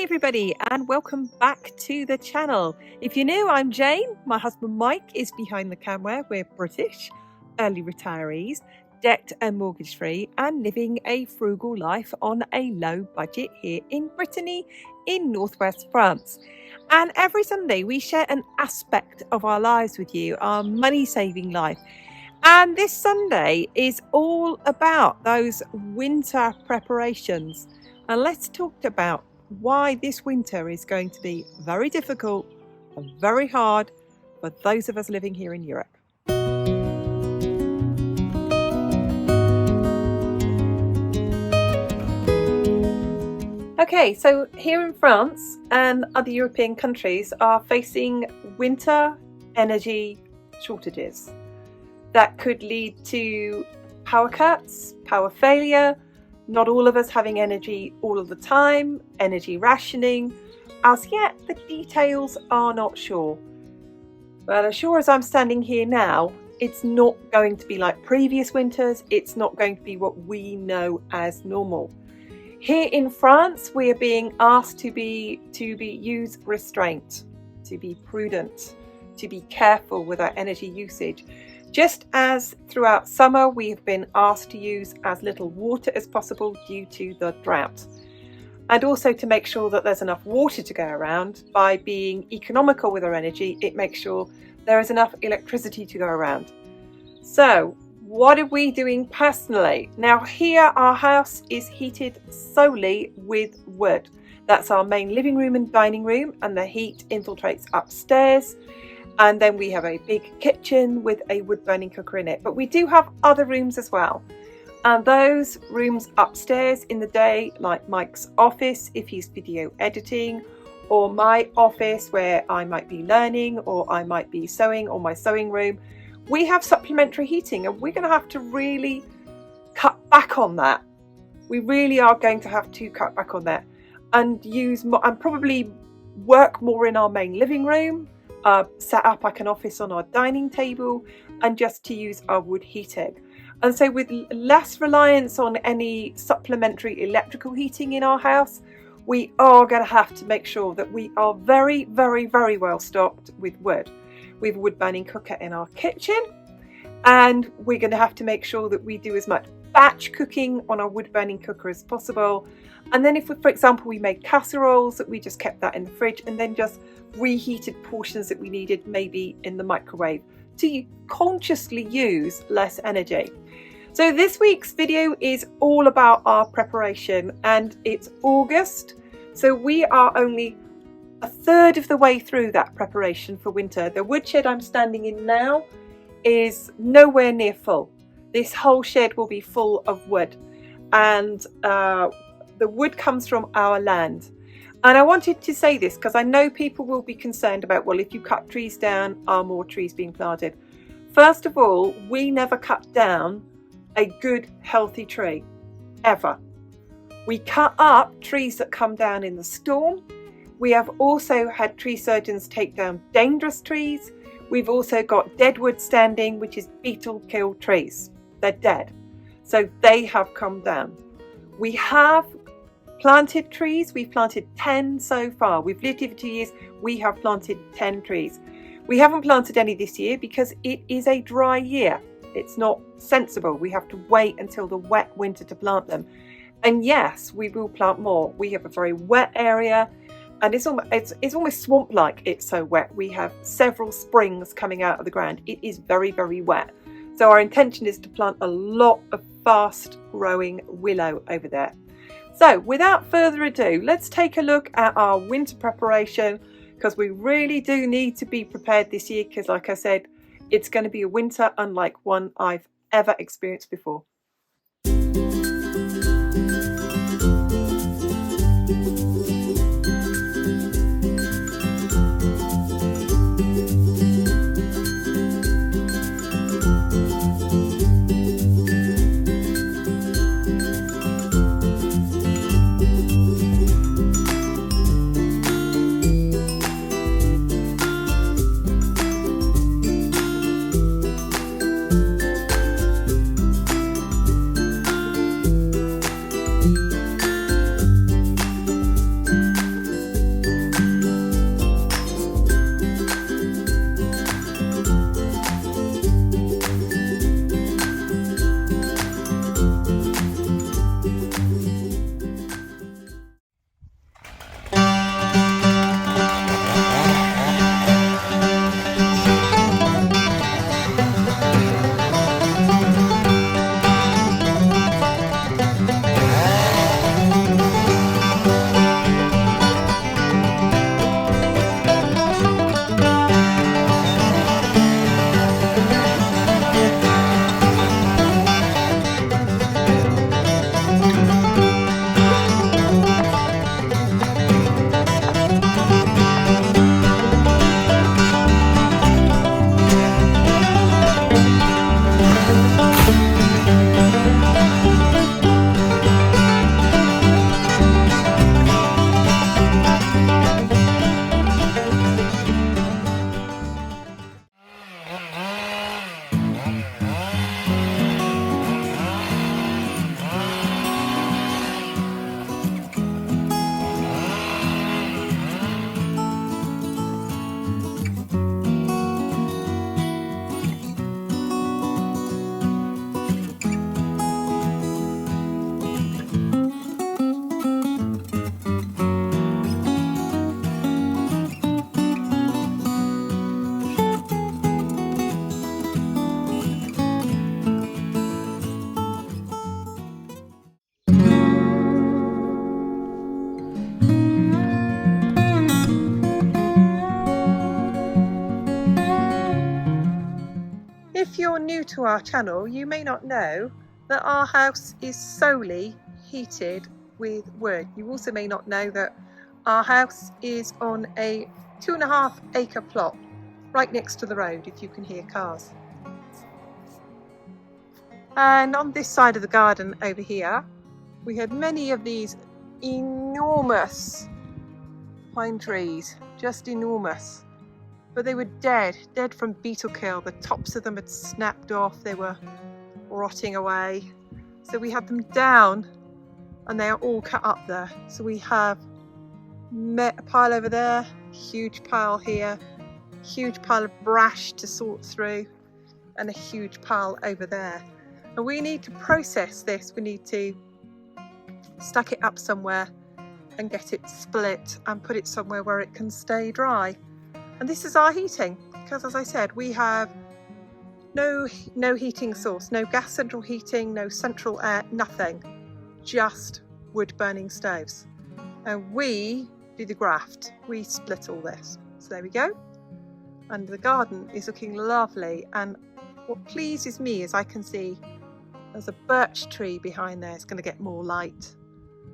everybody, and welcome back to the channel. If you're new, I'm Jane. My husband Mike is behind the camera. We're British, early retirees, debt and mortgage free, and living a frugal life on a low budget here in Brittany in northwest France. And every Sunday we share an aspect of our lives with you, our money saving life. And this Sunday is all about those winter preparations. And let's talk about why this winter is going to be very difficult and very hard for those of us living here in Europe. Okay, so here in France and other European countries are facing winter energy shortages that could lead to power cuts, power failure, not all of us having energy all of the time, energy rationing. As yet, the details are not sure. But as sure as I'm standing here now, it's not going to be like previous winters. It's not going to be what we know as normal. Here in France, we are being asked to use restraint, to be prudent, to be careful with our energy usage. Just as throughout summer we have been asked to use as little water as possible due to the drought. And also to make sure that there's enough water to go around. By being economical with our energy, it makes sure there is enough electricity to go around. So what are we doing personally? Now here our house is heated solely with wood. That's our main living room and dining room, and the heat infiltrates upstairs. And then we have a big kitchen with a wood burning cooker in it. But we do have other rooms as well. And those rooms upstairs in the day, like Mike's office if he's video editing, or my office where I might be learning, or I might be sewing, or my sewing room, we have supplementary heating, and we're going to have to really cut back on that. We really are going to have to cut back on that and use more, and probably work more in our main living room. Set up like an office on our dining table, and just to use our wood heating. And so with less reliance on any supplementary electrical heating in our house, we are going to have to make sure that we are very, very, very well stocked with wood. We have a wood burning cooker in our kitchen, and we're going to have to make sure that we do as much batch cooking on our wood burning cooker as possible. And then if we, for example, we made casseroles, that we just kept that in the fridge and then just reheated portions that we needed maybe in the microwave to consciously use less energy. So this week's video is all about our preparation, and it's August. So we are only a third of the way through that preparation for winter. The woodshed I'm standing in now is nowhere near full. This whole shed will be full of wood, and the wood comes from our land. And I wanted to say this because I know people will be concerned about, well, if you cut trees down, are more trees being planted? First of all, we never cut down a good, healthy tree, ever. We cut up trees that come down in the storm. We have also had tree surgeons take down dangerous trees. We've also got dead wood standing, which is beetle-killed trees. They're dead. So they have come down. We have planted trees. We've planted 10 so far. We've lived here for 2 years. We have planted 10 trees. We haven't planted any this year because it is a dry year. It's not sensible. We have to wait until the wet winter to plant them. And yes, we will plant more. We have a very wet area, and it's almost swamp-like. It's so wet. We have several springs coming out of the ground. It is very, very wet. So our intention is to plant a lot of fast-growing willow over there. So without further ado, let's take a look at our winter preparation, because we really do need to be prepared this year, because like I said, it's going to be a winter unlike one I've ever experienced before. you're new to our channel, you may not know that our house is solely heated with wood. You also may not know that our house is on a 2.5 acre plot right next to the road, if you can hear cars. And on this side of the garden over here, we had many of these enormous pine trees, just enormous. But they were dead from beetle kill. The tops of them had snapped off, they were rotting away. So we had them down and they are all cut up there. So we have a pile over there, huge pile here, huge pile of brash to sort through, and a huge pile over there. And we need to process this. We need to stack it up somewhere and get it split and put it somewhere where it can stay dry. And this is our heating, because as I said, we have no heating source, no gas central heating, no central air, nothing, just wood burning stoves. And we do the graft, we split all this. So there we go. And the garden is looking lovely. And what pleases me is I can see there's a birch tree behind there, it's going to get more light.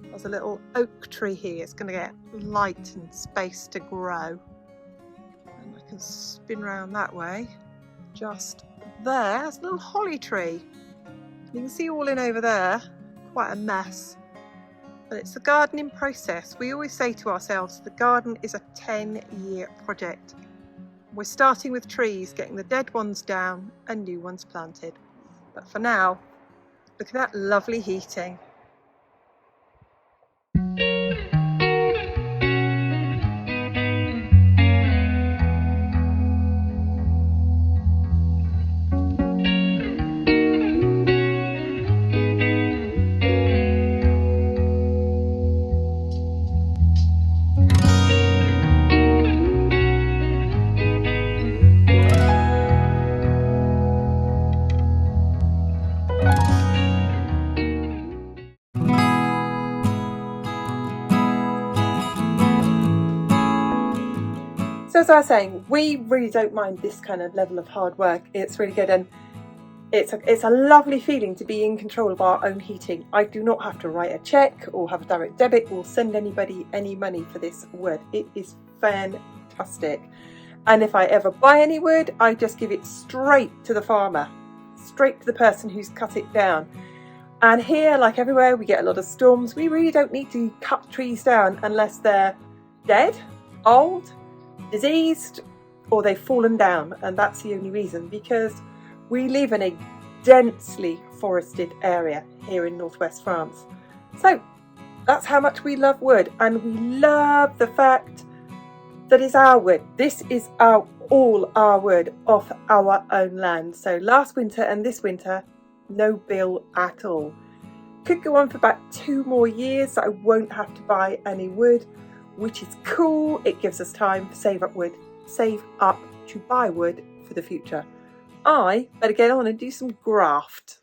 There's a little oak tree here, it's going to get light and space to grow. And I can spin around that way. Just there's a little holly tree. You can see all in over there, quite a mess. But it's the gardening process. We always say to ourselves, the garden is a 10-year project. We're starting with trees, getting the dead ones down and new ones planted. But for now, look at that lovely heating. So as I was saying, we really don't mind this kind of level of hard work. It's really good, and it's a lovely feeling to be in control of our own heating. I do not have to write a check or have a direct debit or send anybody any money for this wood. It is fantastic. And if I ever buy any wood, I just give it straight to the farmer, straight to the person who's cut it down. And here, like everywhere, we get a lot of storms. We really don't need to cut trees down unless they're dead, old, diseased, or they've fallen down, and that's the only reason, because we live in a densely forested area here in northwest France. So that's how much we love wood, and we love the fact that it's our wood. This is all our wood off our own land. So last winter and this winter, no bill at all. Could go on for about 2 more years that I won't have to buy any wood, which is cool. It gives us time to save up to buy wood for the future. I better get on and do some graft.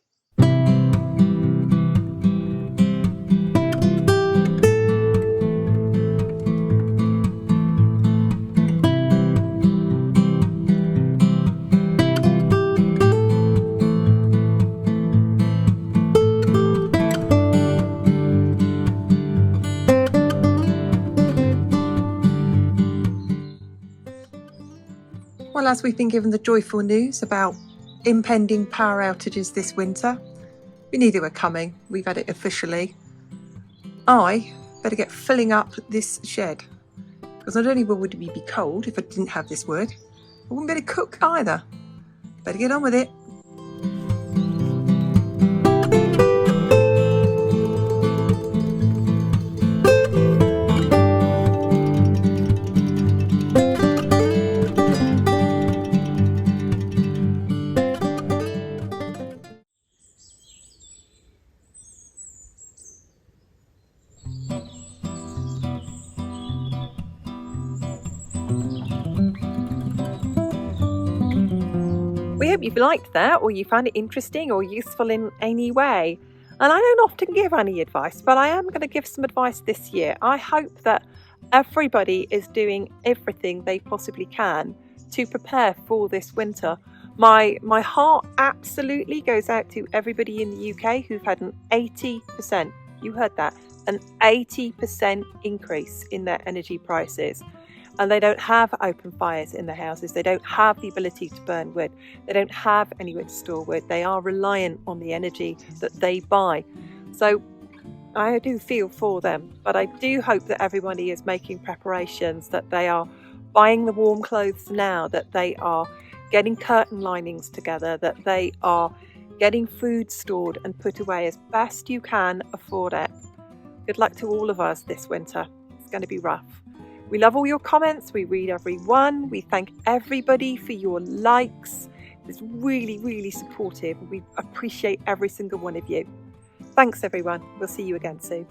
Well, as we've been given the joyful news about impending power outages this winter, we knew they were coming. We've had it officially. I better get filling up this shed, because not only would we be cold if I didn't have this wood, I wouldn't be able to cook either. Better get on with it. We hope you've liked that, or you found it interesting or useful in any way. And I don't often give any advice, but I am going to give some advice this year. I hope that everybody is doing everything they possibly can to prepare for this winter, My heart absolutely goes out to everybody in the UK who've had an 80%, you heard that, an 80% increase in their energy prices. And they don't have open fires in their houses. They don't have the ability to burn wood. They don't have anywhere to store wood. They are reliant on the energy that they buy. So I do feel for them, but I do hope that everybody is making preparations, that they are buying the warm clothes now, that they are getting curtain linings together, that they are getting food stored and put away as best you can afford it. Good luck to all of us this winter. It's going to be rough. We love all your comments. We read every one. We thank everybody for your likes. It's really, really supportive. We appreciate every single one of you. Thanks, everyone. We'll see you again soon.